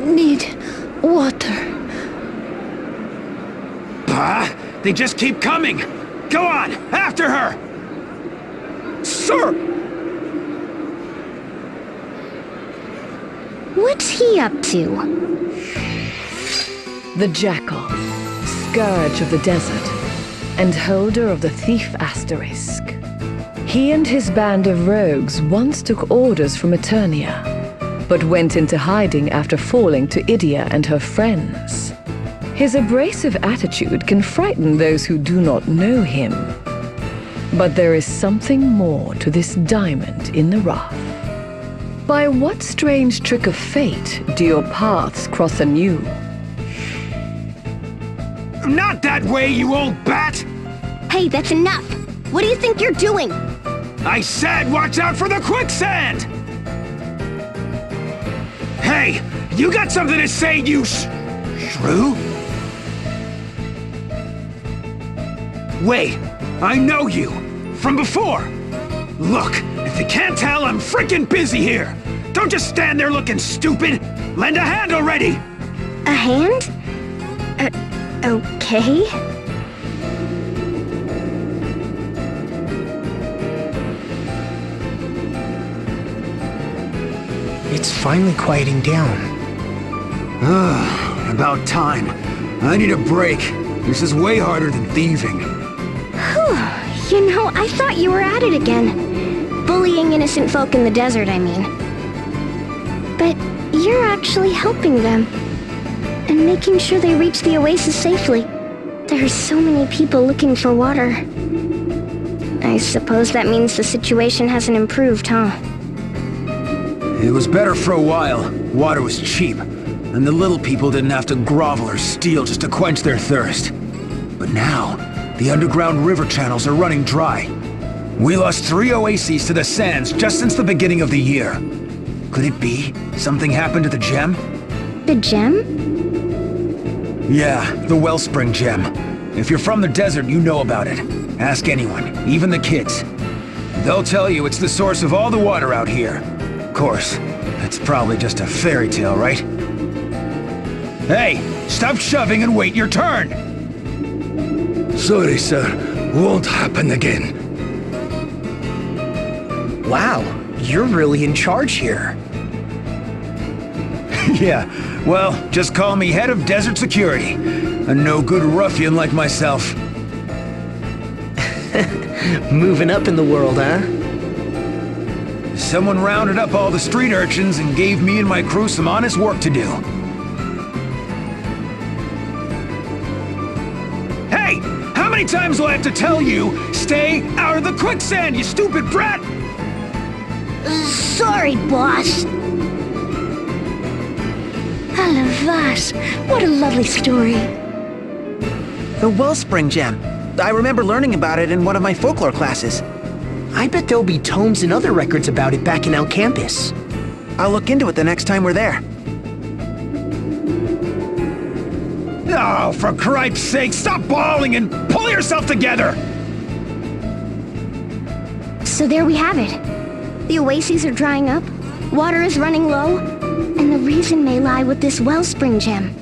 need water. They just keep coming! Go on, after her! Sir! What's he up to? The Jackal, scourge of the desert, and holder of the Thief Asterisk. He and his band of rogues once took orders from Eternia, but went into hiding after falling to Idia and her friends. His abrasive attitude can frighten those who do not know him. But there is something more to this diamond in the rough. By what strange trick of fate do your paths cross anew? Not that way, you old bat! Hey, that's enough! What do you think you're doing? I said watch out for the quicksand! Hey, you got something to say, you shrew? Wait, I know you! From before! Look, if you can't tell, I'm freaking busy here! Don't just stand there looking stupid! Lend a hand already! A hand? Okay. It's finally quieting down. About time. I need a break. This is way harder than thieving. Whew. You know, I thought you were at it again. Bullying innocent folk in the desert, I mean. But you're actually helping them. And making sure they reach the oasis safely. There are so many people looking for water. I suppose that means the situation hasn't improved, huh? It was better for a while. Water was cheap. And the little people didn't have to grovel or steal just to quench their thirst. But now, the underground river channels are running dry. We lost 3 oases to the sands just since the beginning of the year. Could it be something happened to the gem? The gem? Yeah, the wellspring gem. If you're from the desert, you know about it. Ask anyone, even the kids. They'll tell you it's the source of all the water out here. Of course, it's probably just a fairy tale, right? Hey, stop shoving and wait your turn! Sorry, sir. Won't happen again. Wow, you're really in charge here. Yeah, well, just call me head of desert security. A no-good ruffian like myself. Moving up in the world, huh? Someone rounded up all the street urchins and gave me and my crew some honest work to do. Hey! How many times will I have to tell you, stay out of the quicksand, you stupid brat! Sorry, boss. Alavas, what a lovely story. The Wellspring Gem. I remember learning about it in one of my folklore classes. I bet there'll be tomes and other records about it back in El Campus. I'll look into it the next time we're there. Oh, for cripe's sake, stop bawling and pull yourself together! So there we have it. The oases are drying up, water is running low, and the reason may lie with this wellspring gem.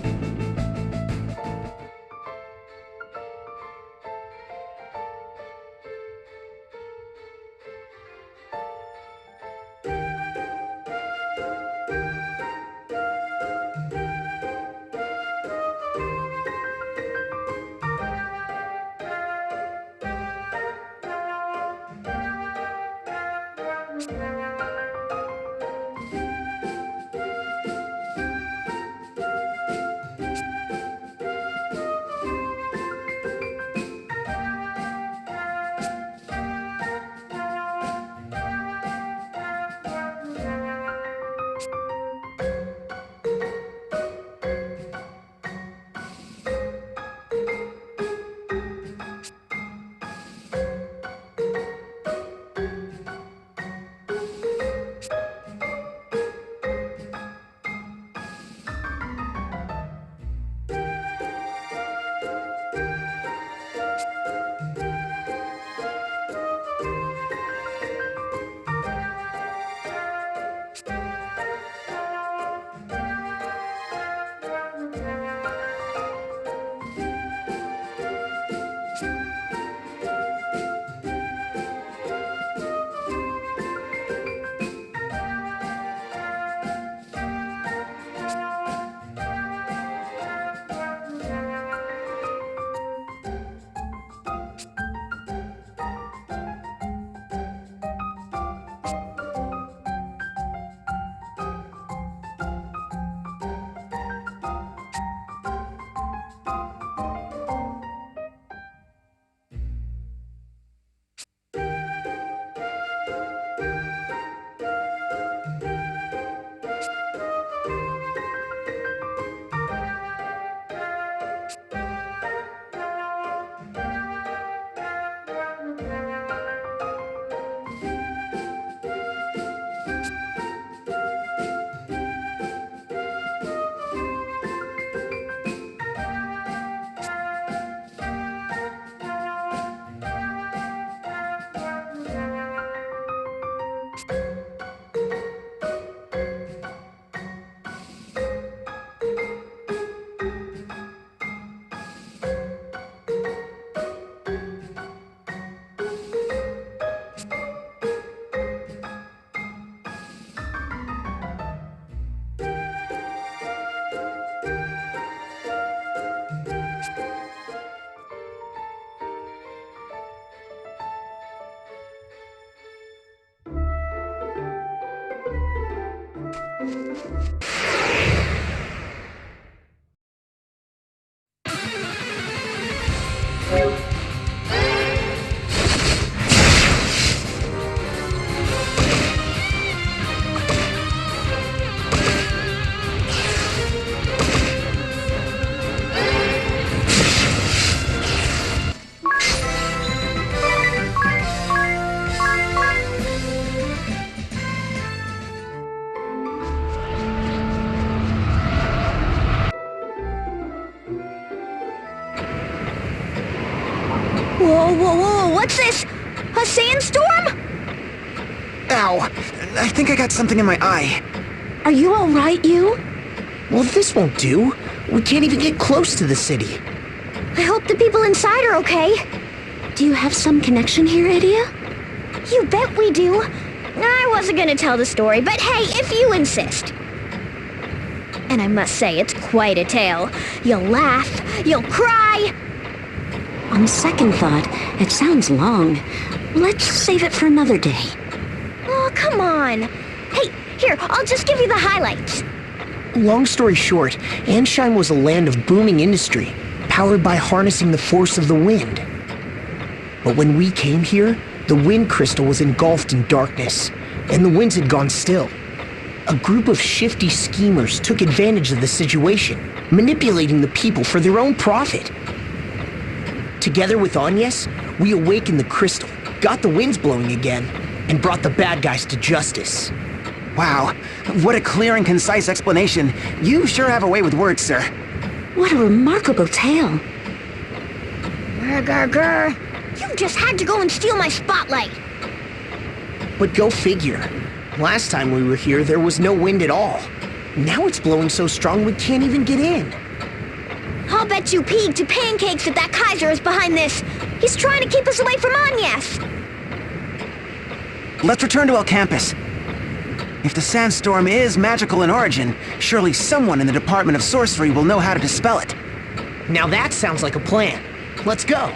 Whoa, what's this? A sandstorm? Ow! I think I got something in my eye. Are you alright, you? Well, this won't do. We can't even get close to the city. I hope the people inside are okay. Do you have some connection here, Idia? You bet we do. I wasn't gonna tell the story, but hey, if you insist. And I must say, it's quite a tale. You'll laugh, you'll cry. On second thought, it sounds long. Let's save it for another day. Oh, come on. Hey, here, I'll just give you the highlights. Long story short, Anshine was a land of booming industry, powered by harnessing the force of the wind. But when we came here, the wind crystal was engulfed in darkness, and the winds had gone still. A group of shifty schemers took advantage of the situation, manipulating the people for their own profit. Together with Agnes, we awakened the crystal, got the winds blowing again, and brought the bad guys to justice. Wow, what a clear and concise explanation. You sure have a way with words, sir. What a remarkable tale. Grr. You just had to go and steal my spotlight. But go figure. Last time we were here, there was no wind at all. Now it's blowing so strong we can't even get in. I'll bet you pig to pancakes that Kaiser is behind this. He's trying to keep us away from Agnes. Let's return to El Campus. If the sandstorm is magical in origin, surely someone in the Department of Sorcery will know how to dispel it. Now that sounds like a plan. Let's go.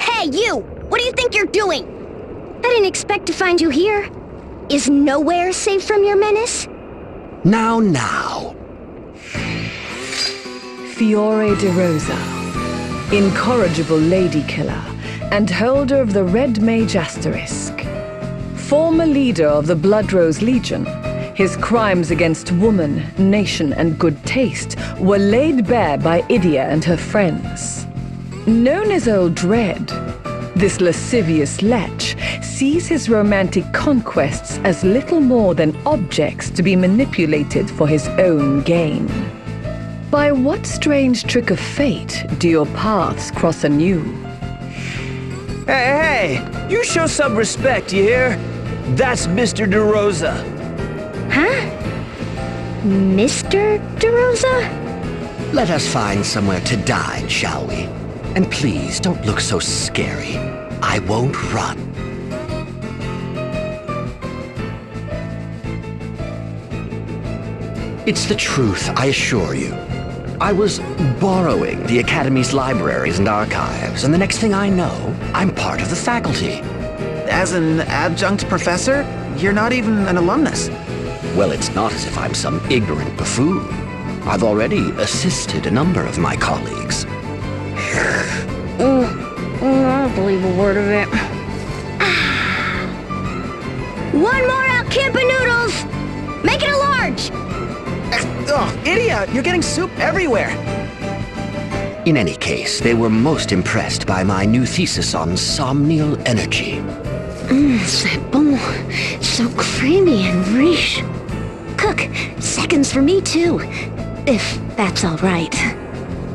Hey, you! What do you think you're doing? I didn't expect to find you here. Is nowhere safe from your menace? Now. Fiore de Rosa, incorrigible lady killer and holder of the Red Mage Asterisk. Former leader of the Blood Rose Legion, his crimes against woman, nation, and good taste were laid bare by Idia and her friends. Known as Old Dread, this lascivious lech sees his romantic conquests as little more than objects to be manipulated for his own gain. By what strange trick of fate do your paths cross anew? Hey, you show some respect, you hear? That's Mr. DeRosa. Huh? Mr. DeRosa? Let us find somewhere to dine, shall we? And please don't look so scary. I won't run. It's the truth, I assure you. I was borrowing the Academy's libraries and archives, and the next thing I know, I'm part of the faculty. As an adjunct professor, you're not even an alumnus. Well, it's not as if I'm some ignorant buffoon. I've already assisted a number of my colleagues. I don't believe a word of it. One more Alcampa noodles! Make it a large! Oh, idiot! You're getting soup everywhere! In any case, they were most impressed by my new thesis on somnial energy. C'est bon. So creamy and rich. Cook, seconds for me too. If that's all right.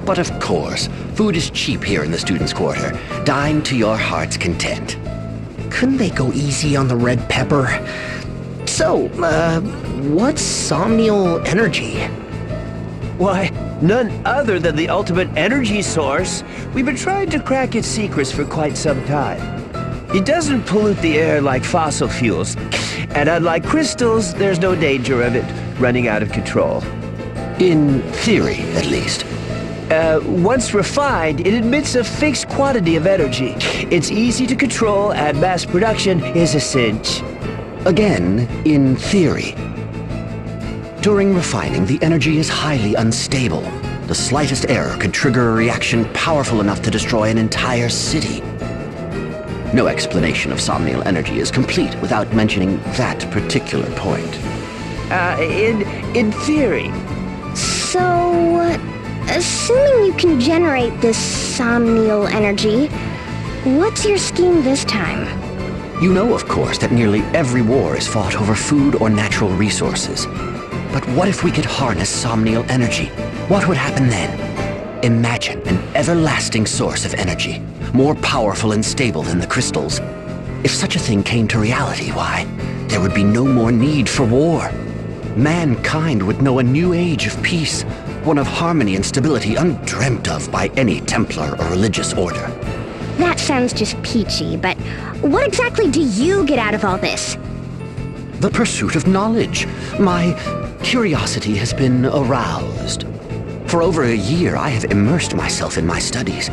But of course, food is cheap here in the students' quarter. Dine to your heart's content. Couldn't they go easy on the red pepper? So, what's somnial energy? Why, none other than the ultimate energy source. We've been trying to crack its secrets for quite some time. It doesn't pollute the air like fossil fuels, and unlike crystals, there's no danger of it running out of control. In theory, at least. Once refined, it emits a fixed quantity of energy. It's easy to control, and mass production is a cinch. Again, in theory. During refining, the energy is highly unstable. The slightest error could trigger a reaction powerful enough to destroy an entire city. No explanation of somnial energy is complete without mentioning that particular point. In theory. So, assuming you can generate this somnial energy, what's your scheme this time? You know, of course, that nearly every war is fought over food or natural resources. But what if we could harness somnial energy? What would happen then? Imagine an everlasting source of energy, more powerful and stable than the crystals. If such a thing came to reality, why, there would be no more need for war. Mankind would know a new age of peace, one of harmony and stability undreamt of by any Templar or religious order. That sounds just peachy, but what exactly do you get out of all this? The pursuit of knowledge. My curiosity has been aroused. For over a year, I have immersed myself in my studies.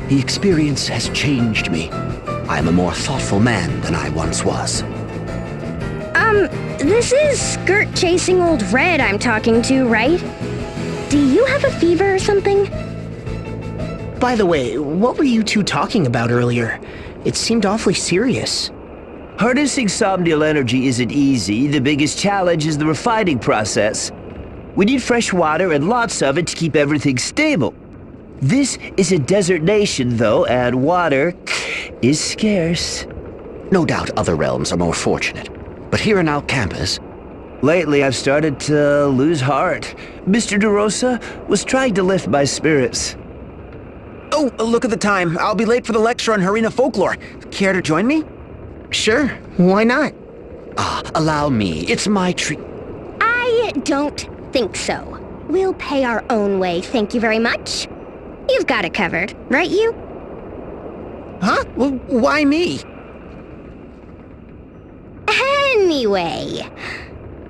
The experience has changed me. I am a more thoughtful man than I once was. This is skirt-chasing old Red I'm talking to, right? Do you have a fever or something? By the way, what were you two talking about earlier? It seemed awfully serious. Harnessing somnial energy isn't easy. The biggest challenge is the refining process. We need fresh water and lots of it to keep everything stable. This is a desert nation, though, and water is scarce. No doubt other realms are more fortunate. But here in our campus, Lately, I've started to lose heart. Mr. DeRosa was trying to lift my spirits. Oh, look at the time. I'll be late for the lecture on Harina folklore. Care to join me? Sure, why not? allow me. It's my treat. I don't think so. We'll pay our own way, thank you very much. You've got it covered, right you? Huh? Well, why me? Anyway,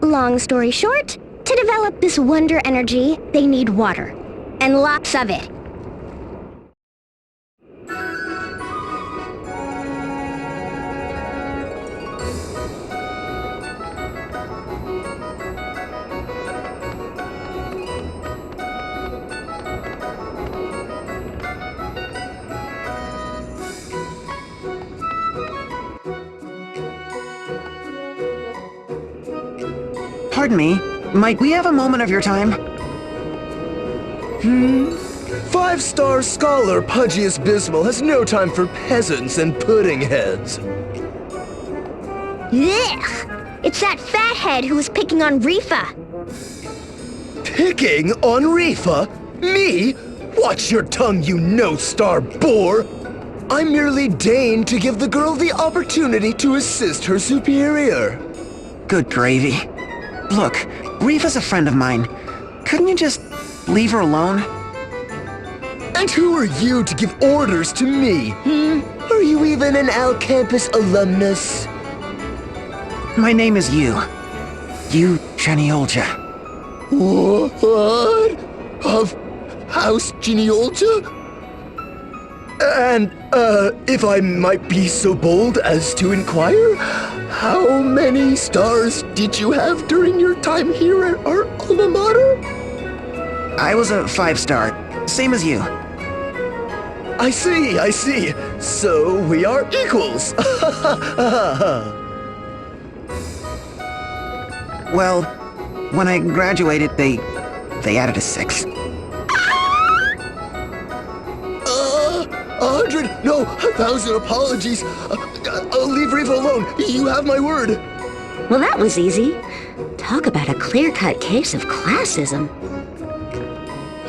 long story short, to develop this wonder energy, they need water. And lots of it. Pardon me, might we have a moment of your time? Five-star scholar Pudgius Bismal has no time for peasants and pudding heads. Ugh! It's that fathead who was picking on Rifa. Picking on Rifa? Me? Watch your tongue, you no-star boar! I merely deigned to give the girl the opportunity to assist her superior. Good gravy. Look, Rifa's a friend of mine. Couldn't you just leave her alone? And who are you to give orders to me? Are you even an Al Campus alumnus? My name is Yu. Yu Shaniolja. What? Of House Genealogia? And, if I might be so bold as to inquire, how many stars did you have during your time here at our alma mater? I was a 5-star, same as you. I see. So we are equals. Well, when I graduated, they added a 6. 100, no, 1,000 apologies. I'll leave Riva alone. You have my word. Well, that was easy. Talk about a clear-cut case of classism.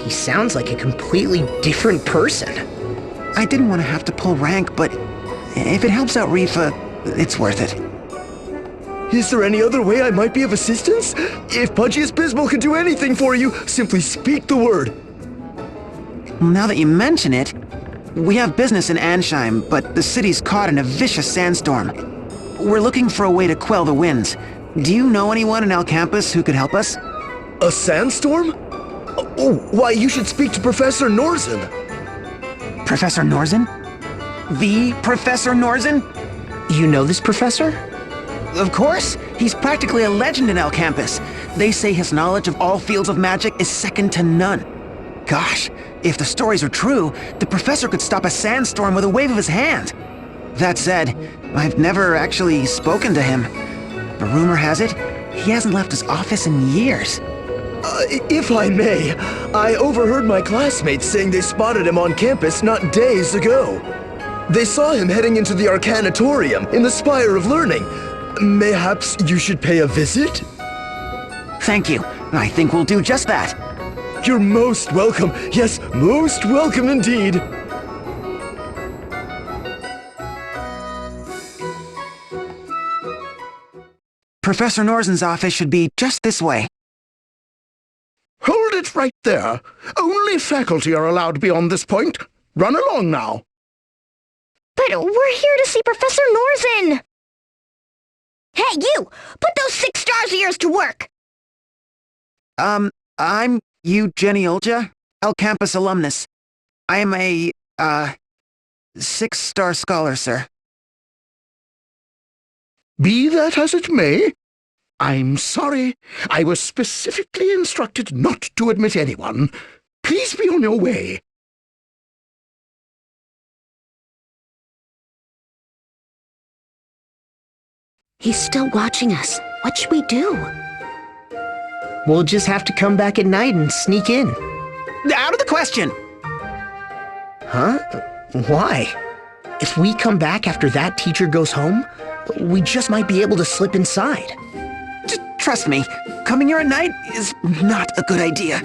He sounds like a completely different person. I didn't want to have to pull rank, but if it helps out Rifa, it's worth it. Is there any other way I might be of assistance? If Pudgius Bismol can do anything for you, simply speak the word. Well, now that you mention it, we have business in Ansheim, but the city's caught in a vicious sandstorm. We're looking for a way to quell the winds. Do you know anyone in El Campus who could help us? A sandstorm? Oh, why, you should speak to Professor Norzen. Professor Norzen? The Professor Norzen? You know this professor? Of course! He's practically a legend in El Campus. They say his knowledge of all fields of magic is second to none. Gosh, if the stories are true, the professor could stop a sandstorm with a wave of his hand. That said, I've never actually spoken to him. But rumor has it, he hasn't left his office in years. If I may, I overheard my classmates saying they spotted him on campus not days ago. They saw him heading into the Arcanatorium in the Spire of Learning. Mayhaps you should pay a visit? Thank you. I think we'll do just that. You're most welcome. Yes, most welcome indeed. Professor Norzen's office should be just this way. Hold it right there. Only faculty are allowed beyond this point. Run along now. But we're here to see Professor Norzen! Hey, you! Put those 6 stars of yours to work! I'm Genealogia, El Campus alumnus. I am a, 6-star scholar, sir. Be that as it may, I'm sorry. I was specifically instructed not to admit anyone. Please be on your way. He's still watching us. What should we do? We'll just have to come back at night and sneak in. Out of the question! Huh? Why? If we come back after that teacher goes home, we just might be able to slip inside. Just trust me, coming here at night is not a good idea.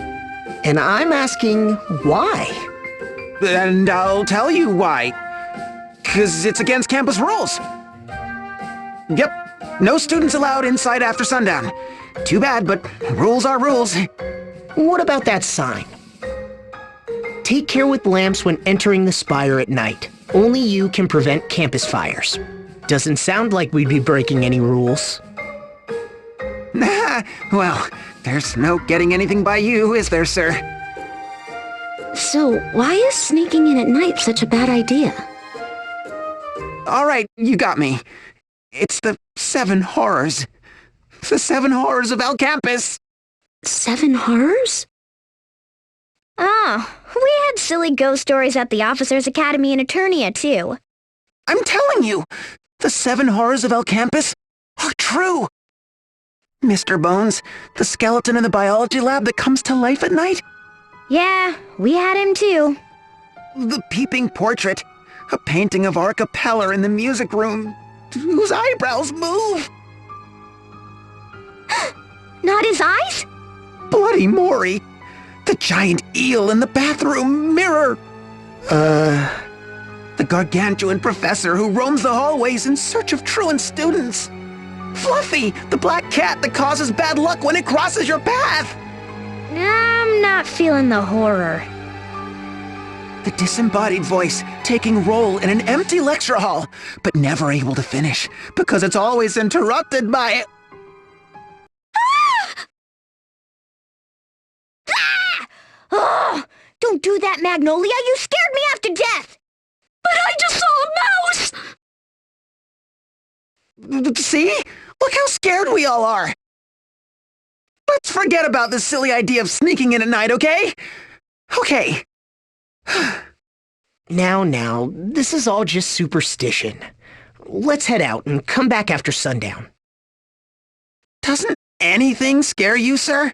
And I'm asking why? And I'll tell you why. 'Cause it's against campus rules. Yep, no students allowed inside after sundown. Too bad, but rules are rules. What about that sign? Take care with lamps when entering the spire at night. Only you can prevent campus fires. Doesn't sound like we'd be breaking any rules. Well, there's no getting anything by you, is there, sir? So, why is sneaking in at night such a bad idea? All right, you got me. It's the 7 horrors. The 7 horrors of El Campus. 7 horrors? Oh, we had silly ghost stories at the Officers' Academy in Eternia, too. I'm telling you, the 7 horrors of El Campus are true. Mr. Bones, the skeleton in the biology lab that comes to life at night. Yeah, we had him, too. The peeping portrait, a painting of Archipellar in the music room, whose eyebrows move. Not his eyes? Bloody Maury, the giant eel in the bathroom mirror. The gargantuan professor who roams the hallways in search of truant students. Fluffy, the black cat that causes bad luck when it crosses your path. I'm not feeling the horror. The disembodied voice taking roll in an empty lecture hall, but never able to finish because it's always interrupted by Don't do that, Magnolia! You scared me half to death! But I just saw a mouse! See? Look how scared we all are! Let's forget about this silly idea of sneaking in at night, okay? Okay. Now, this is all just superstition. Let's head out and come back after sundown. Doesn't anything scare you, sir?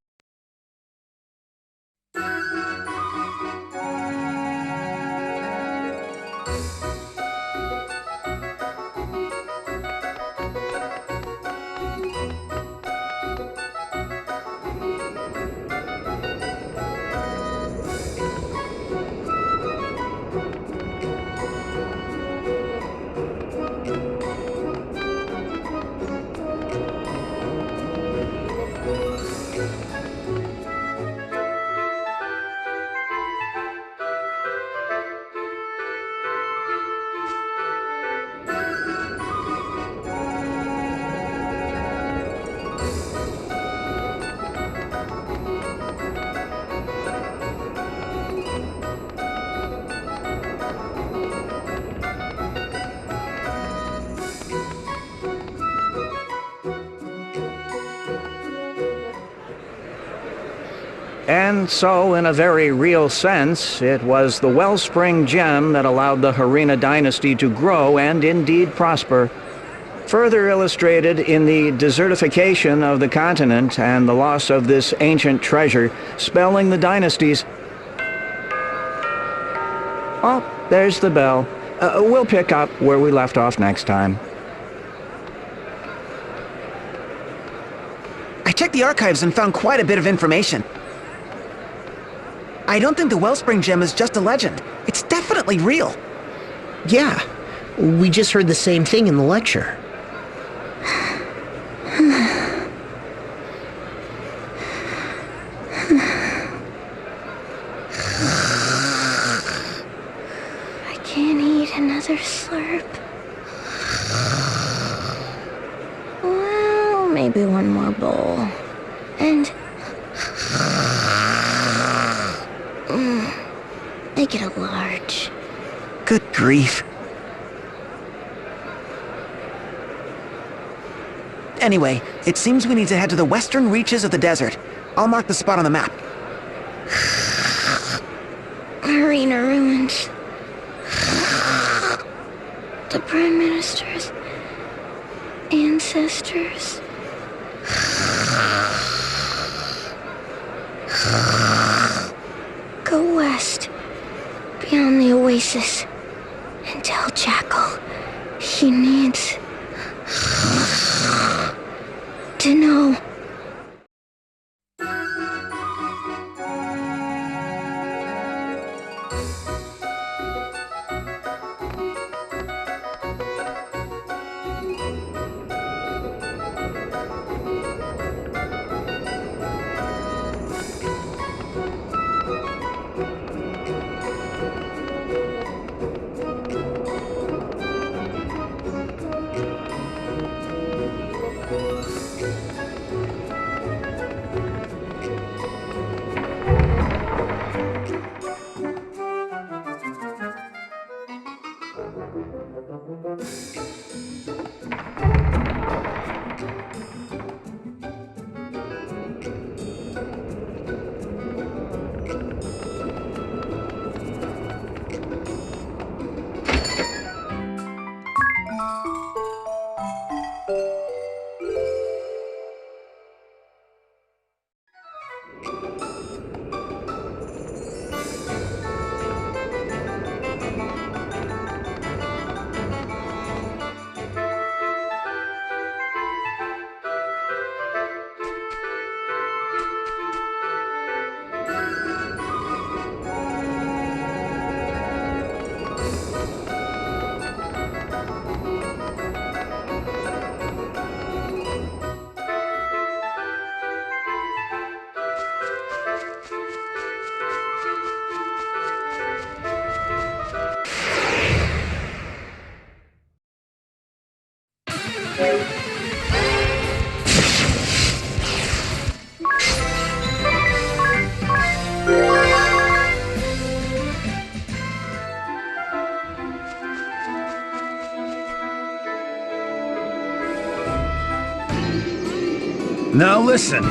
And so, in a very real sense, it was the Wellspring Gem that allowed the Harina dynasty to grow and indeed prosper. Further illustrated in the desertification of the continent and the loss of this ancient treasure, spelling the dynasties. Oh, there's the bell. We'll pick up where we left off next time. I checked the archives and found quite a bit of information. I don't think the Wellspring Gem is just a legend. It's definitely real. Yeah, we just heard the same thing in the lecture. I can't eat another slurp. Well, maybe one more bowl. And... make it a large. Good grief. Anyway, it seems we need to head to the western reaches of the desert. I'll mark the spot on the map. Arena ruins. The Prime Minister's ancestors. Go west, beyond the oasis, and tell Jackal he needs to know. Now listen,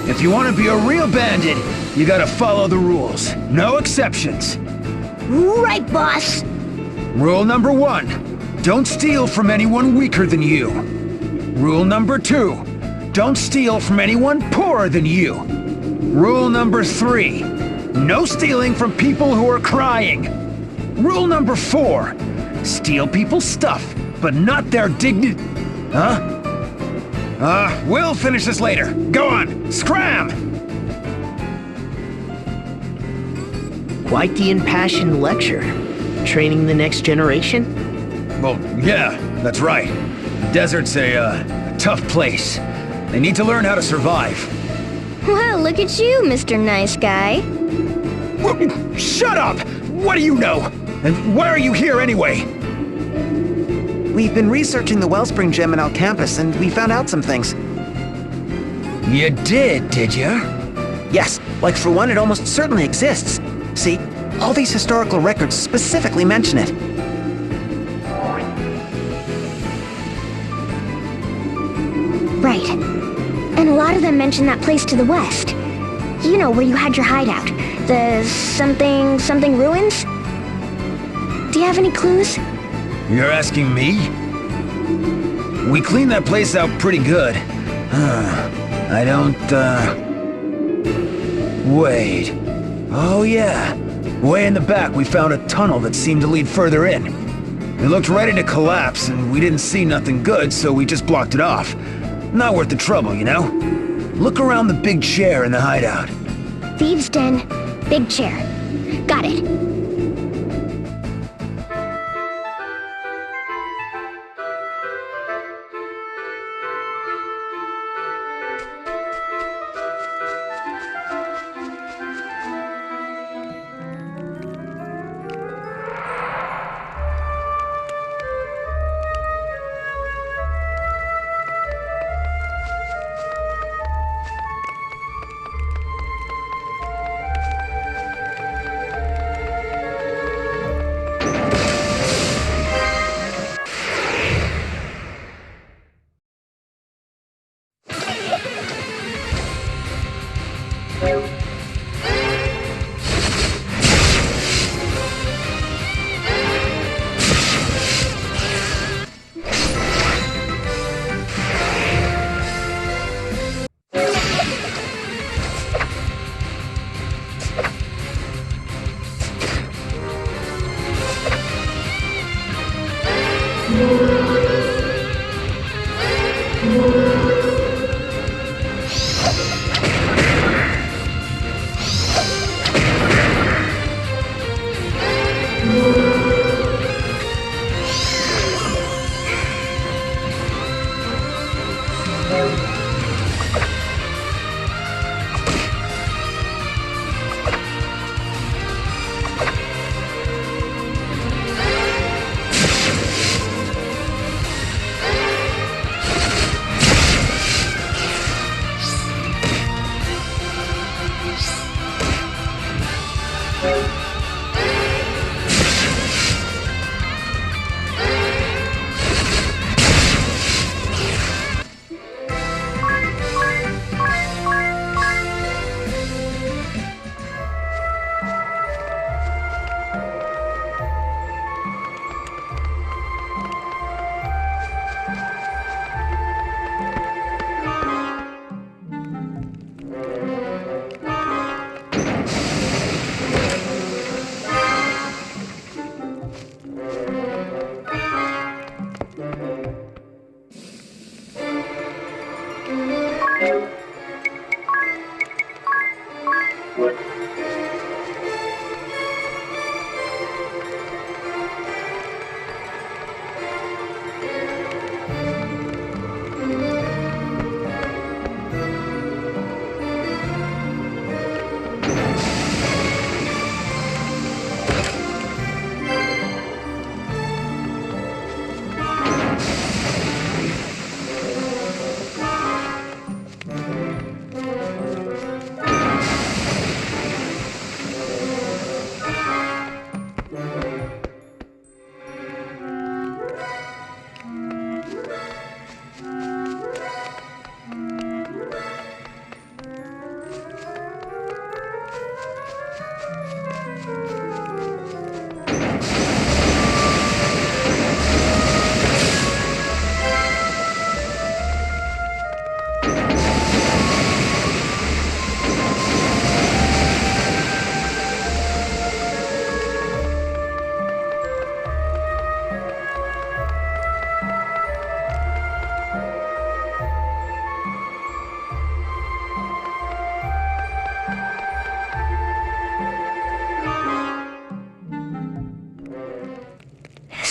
if you want to be a real bandit, you gotta follow the rules. No exceptions. Right, boss. Rule number 1, don't steal from anyone weaker than you. Rule number 2, don't steal from anyone poorer than you. Rule number 3, no stealing from people who are crying. Rule number 4, steal people's stuff, but not their dignity. Huh? We'll finish this later. Go on, scram! Quite the impassioned lecture. Training the next generation? Well, yeah, that's right. The desert's a tough place. They need to learn how to survive. Well, look at you, Mr. Nice Guy. Shut up! What do you know? And why are you here anyway? We've been researching the Wellspring Gem in Al Campus, and we found out some things. You did you? Yes, like for one, it almost certainly exists. See, all these historical records specifically mention it. Right. And a lot of them mention that place to the west. You know, where you had your hideout. The something ruins? Do you have any clues? You're asking me? We cleaned that place out pretty good. I don't, Wait. Oh yeah. Way in the back, we found a tunnel that seemed to lead further in. It looked ready to collapse, and we didn't see nothing good, so we just blocked it off. Not worth the trouble, you know? Look around the big chair in the hideout. Thieves' Den, big chair. Got it.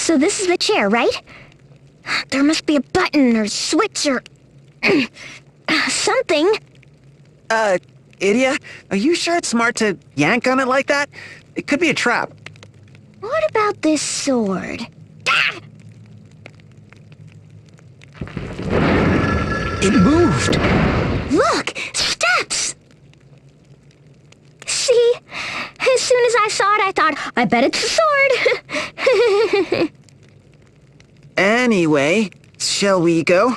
So this is the chair, right? There must be a button or switch or... something. Idia, are you sure it's smart to yank on it like that? It could be a trap. What about this sword? Ah! It moved! Look! Steps! See? As soon as I saw it, I thought, I bet it's a sword. Anyway, shall we go?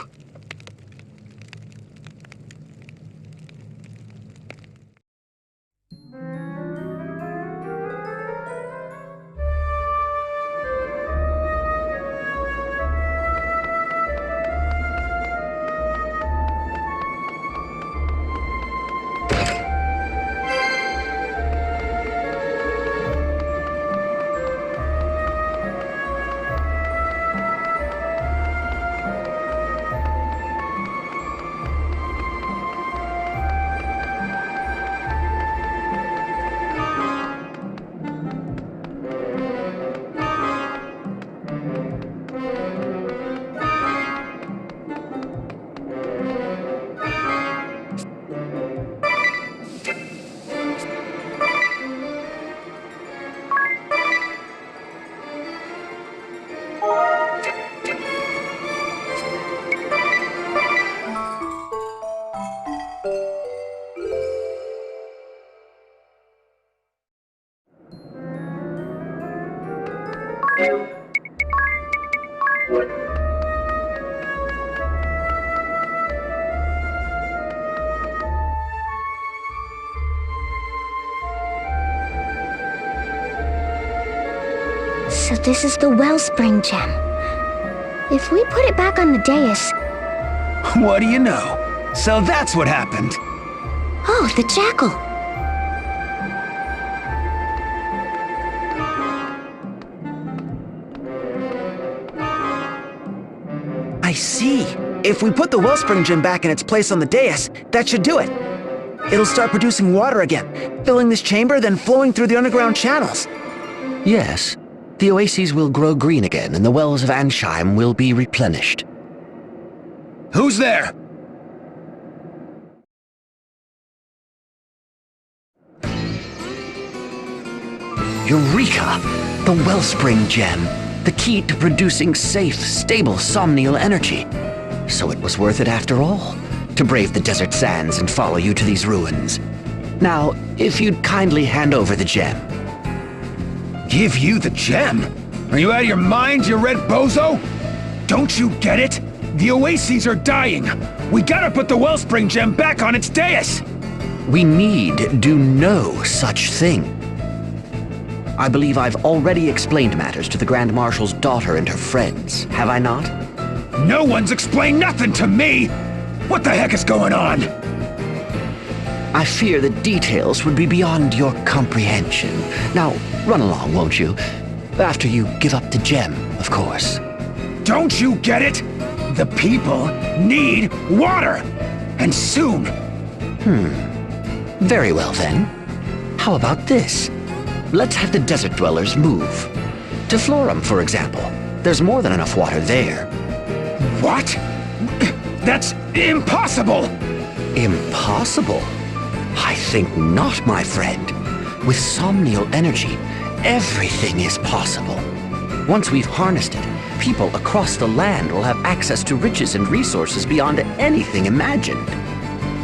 So this is the wellspring gem. If we put it back on the dais... What do you know? So that's what happened. Oh, the jackal. I see. If we put the wellspring gem back in its place on the dais, that should do it. It'll start producing water again, filling this chamber, then flowing through the underground channels. Yes, the oases will grow green again, and the wells of Ansheim will be replenished. Who's there? Eureka! The wellspring gem. The key to producing safe, stable somnial energy. So it was worth it after all, to brave the desert sands and follow you to these ruins. Now, if you'd kindly hand over the gem. Give you the gem? Are you out of your mind, you red bozo? Don't you get it? The oases are dying. We gotta put the wellspring gem back on its dais. We need do no such thing. I believe I've already explained matters to the Grand Marshal's daughter and her friends, have I not? No one's explained nothing to me! What the heck is going on? I fear the details would be beyond your comprehension. Now, run along, won't you? After you give up the gem, of course. Don't you get it? The people need water! And soon! Very well then. How about this? Let's have the desert dwellers move. To Florum, for example. There's more than enough water there. What? That's impossible! Impossible? I think not, my friend. With somnial energy, everything is possible. Once we've harnessed it, people across the land will have access to riches and resources beyond anything imagined.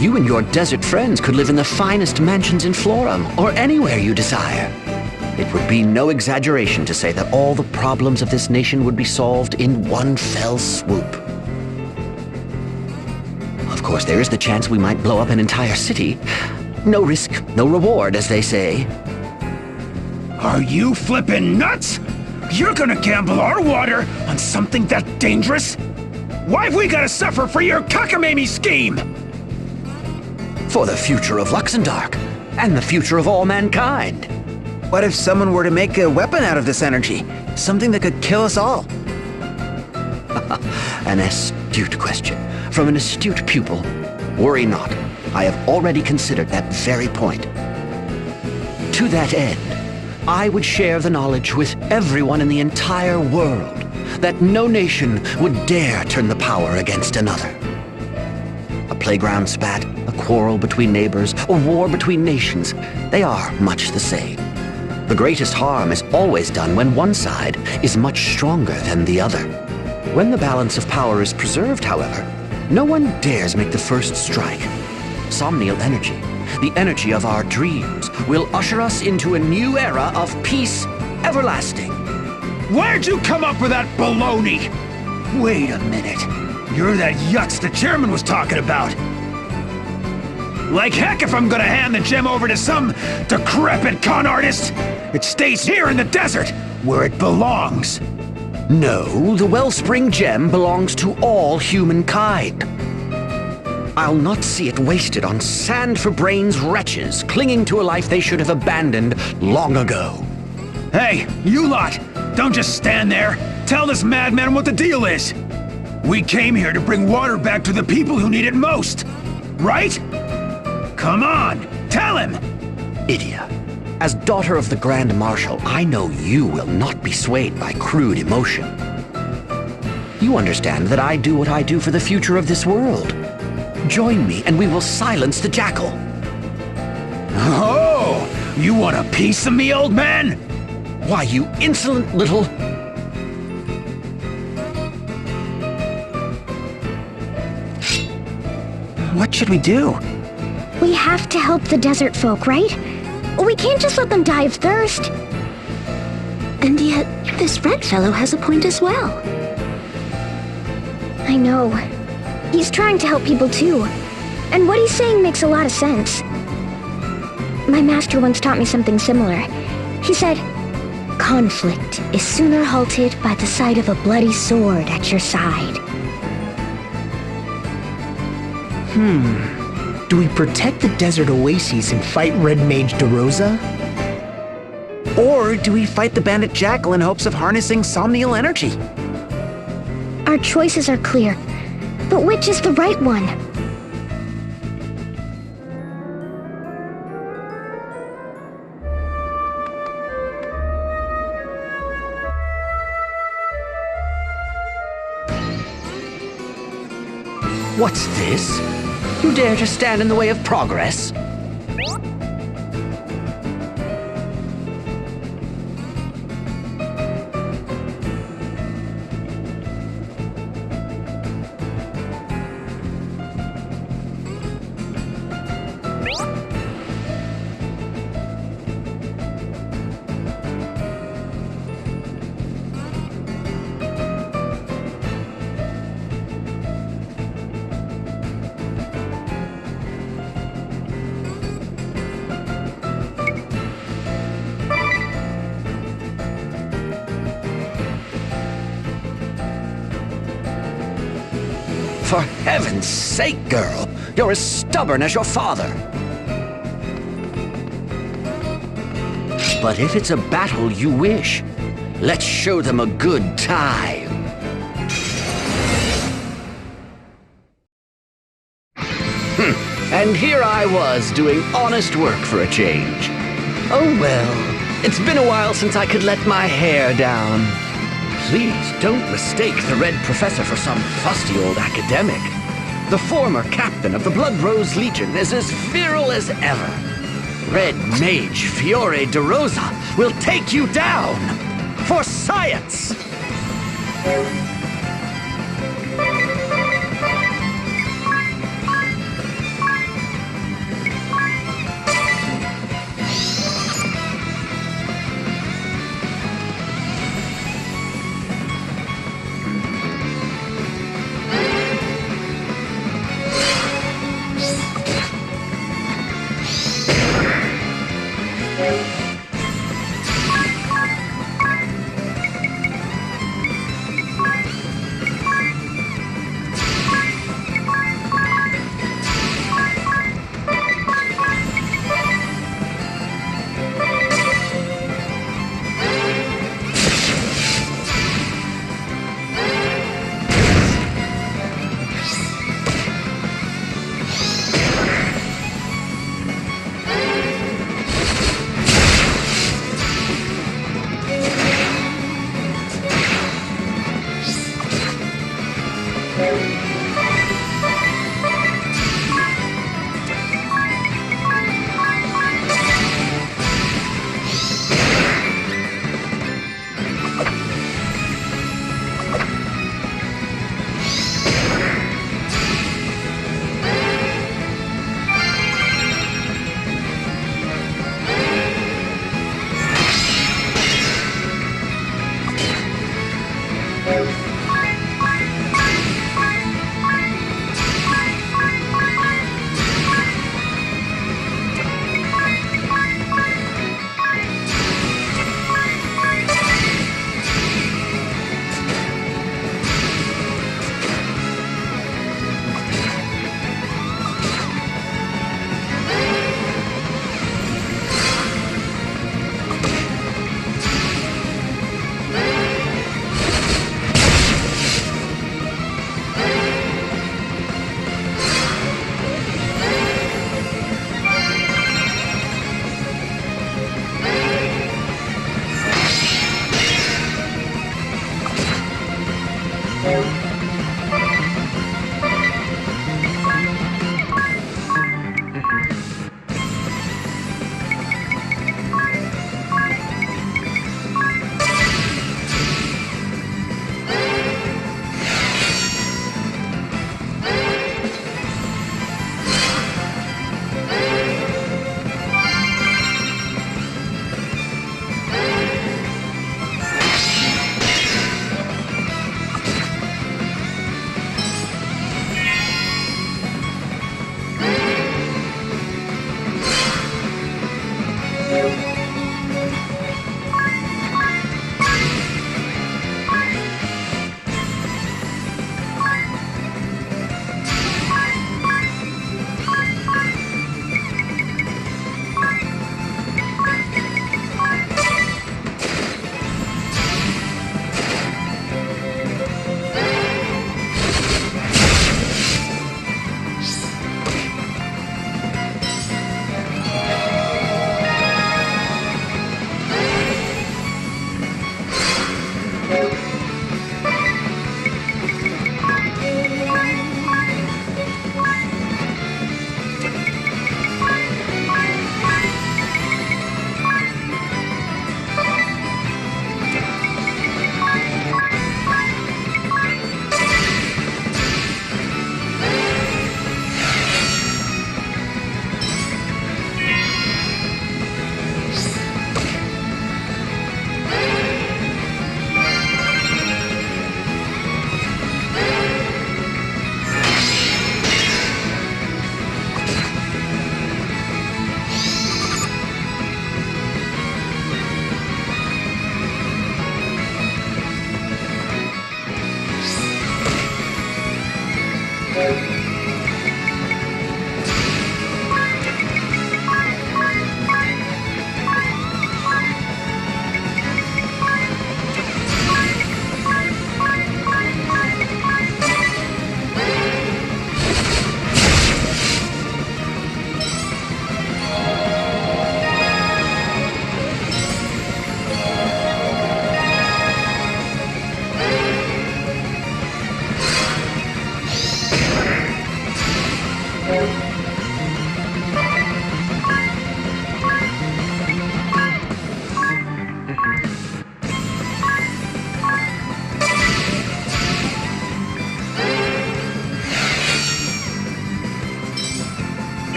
You and your desert friends could live in the finest mansions in Florum, or anywhere you desire. It would be no exaggeration to say that all the problems of this nation would be solved in one fell swoop. Of course, there is the chance we might blow up an entire city. No risk, no reward, as they say. Are you flippin' nuts? You're gonna gamble our water on something that dangerous? Why've we gotta suffer for your cockamamie scheme? For the future of Luxembourg, and the future of all mankind. What if someone were to make a weapon out of this energy? Something that could kill us all? An astute question, from an astute pupil. Worry not, I have already considered that very point. To that end, I would share the knowledge with everyone in the entire world, that no nation would dare turn the power against another. A playground spat, a quarrel between neighbors, a war between nations, they are much the same. The greatest harm is always done when one side is much stronger than the other. When the balance of power is preserved, however, no one dares make the first strike. Somnial energy, the energy of our dreams, will usher us into a new era of peace everlasting. Where'd you come up with that baloney? Wait a minute. You're that Yutz the chairman was talking about. Like heck if I'm gonna hand the gem over to some decrepit con artist. It stays here in the desert, where it belongs. No, the Wellspring Gem belongs to all humankind. I'll not see it wasted on sand-for-brains wretches clinging to a life they should have abandoned long ago. Hey, you lot! Don't just stand there! Tell this madman what the deal is! We came here to bring water back to the people who need it most! Right? Come on! Tell him! Idia, as daughter of the Grand Marshal, I know you will not be swayed by crude emotion. You understand that I do what I do for the future of this world. Join me and we will silence the jackal. Oh! You want a piece of me, old man? Why, you insolent little... What should we do? We have to help the desert folk, right? We can't just let them die of thirst. And yet, this red fellow has a point as well. I know. He's trying to help people too. And what he's saying makes a lot of sense. My master once taught me something similar. He said, conflict is sooner halted by the sight of a bloody sword at your side. Do we protect the desert oases and fight Red Mage DeRosa? Or do we fight the bandit jackal in hopes of harnessing somnial energy? Our choices are clear, but which is the right one? What's this? You dare to stand in the way of progress? For heaven's sake, girl, you're as stubborn as your father. But if it's a battle you wish, let's show them a good time. And here I was doing honest work for a change. Oh well, it's been a while since I could let my hair down. Please don't mistake the Red Professor for some fusty old academic. The former captain of the Blood Rose Legion is as virile as ever. Red Mage Fiore DeRosa will take you down for science!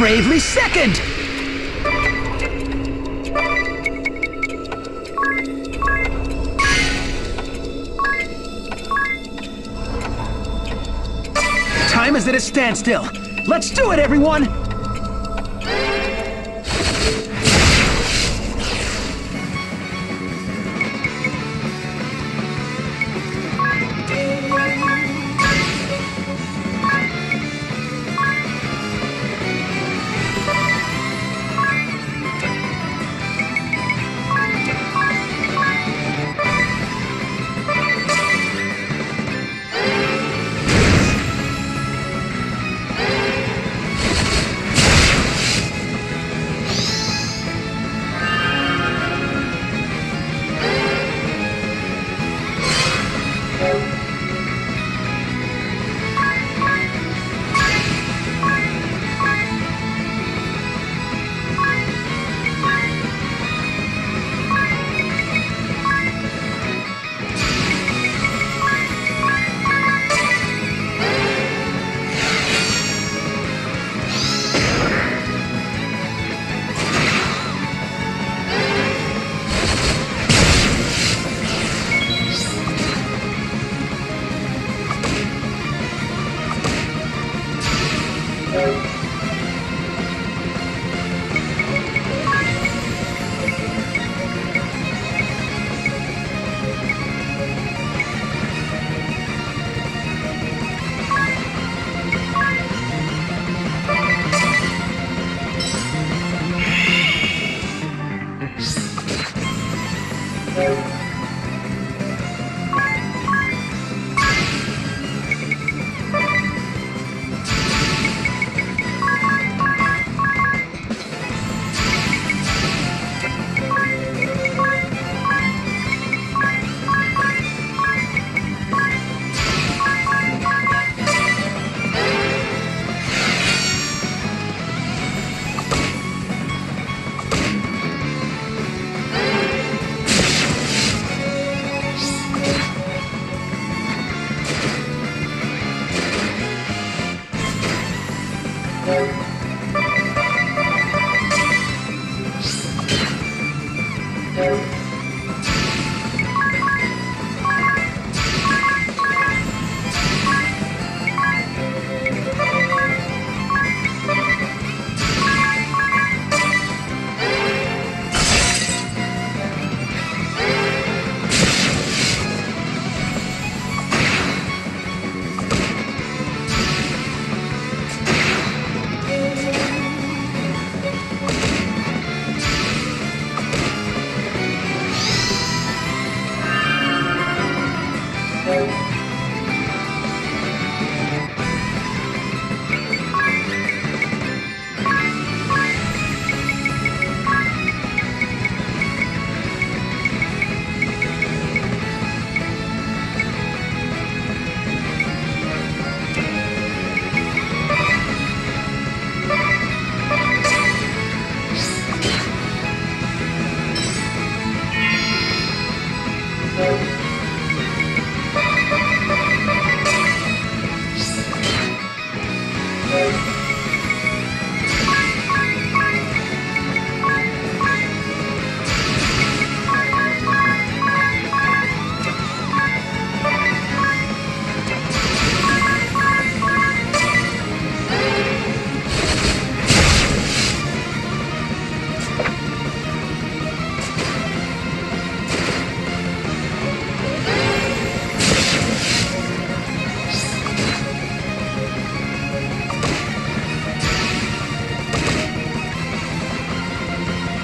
Bravely second! Time is at a standstill. Let's do it, everyone!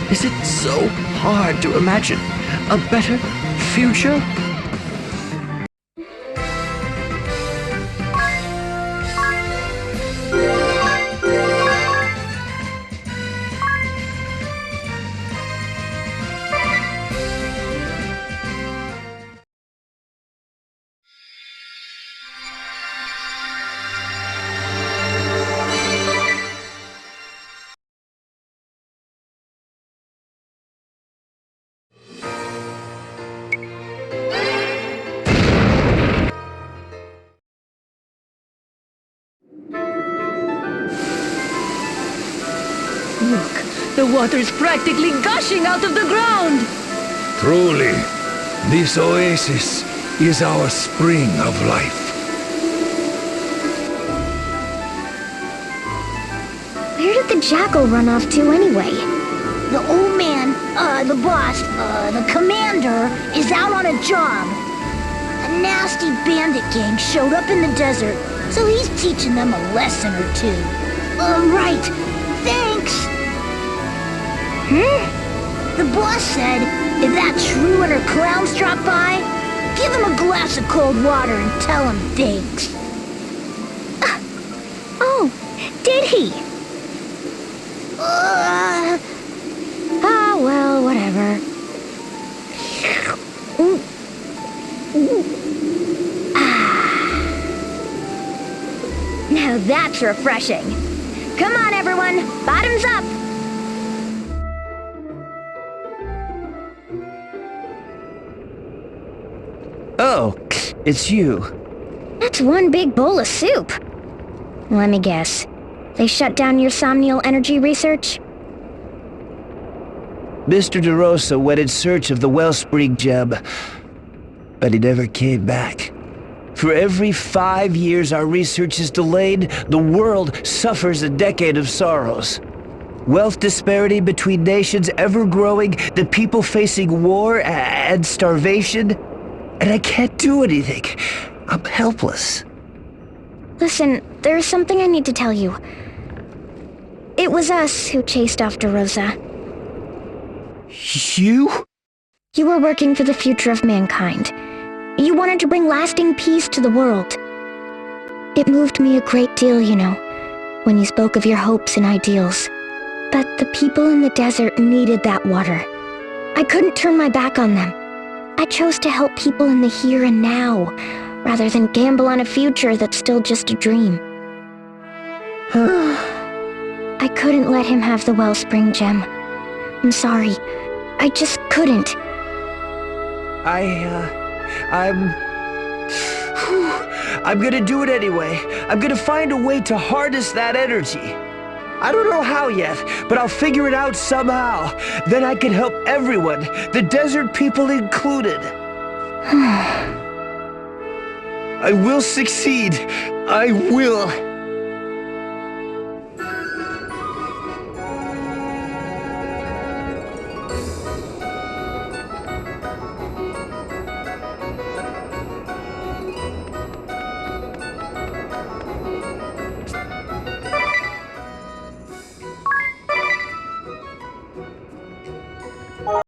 Is it so hard to imagine a better future? Look, the water's practically gushing out of the ground! Truly, this oasis is our spring of life. Where did the jackal run off to anyway? The old man, the boss, the commander, is out on a job. A nasty bandit gang showed up in the desert, so he's teaching them a lesson or two. Right. Thanks. The boss said if that shrew and her clowns drop by, give them a glass of cold water and tell them thanks. Oh, did he? Ah, well, whatever. Now that's refreshing. Come on, everyone, bottoms up! Oh, it's you. That's one big bowl of soup. Let me guess. They shut down your somnial energy research? Mr. DeRosa went in search of the Wellspring Gem, but he never came back. For every 5 years our research is delayed, the world suffers a decade of sorrows. Wealth disparity between nations ever growing, the people facing war and starvation, and I can't do anything. I'm helpless. Listen, there's something I need to tell you. It was us who chased after Rosa. You? You were working for the future of mankind. You wanted to bring lasting peace to the world. It moved me a great deal, you know, when you spoke of your hopes and ideals. But the people in the desert needed that water. I couldn't turn my back on them. I chose to help people in the here and now, rather than gamble on a future that's still just a dream. I couldn't let him have the Wellspring Gem. I'm sorry. I just couldn't. I'm gonna do it anyway. I'm gonna find a way to harness that energy. I don't know how yet, but I'll figure it out somehow. Then I can help everyone, the desert people included. I will succeed. I will.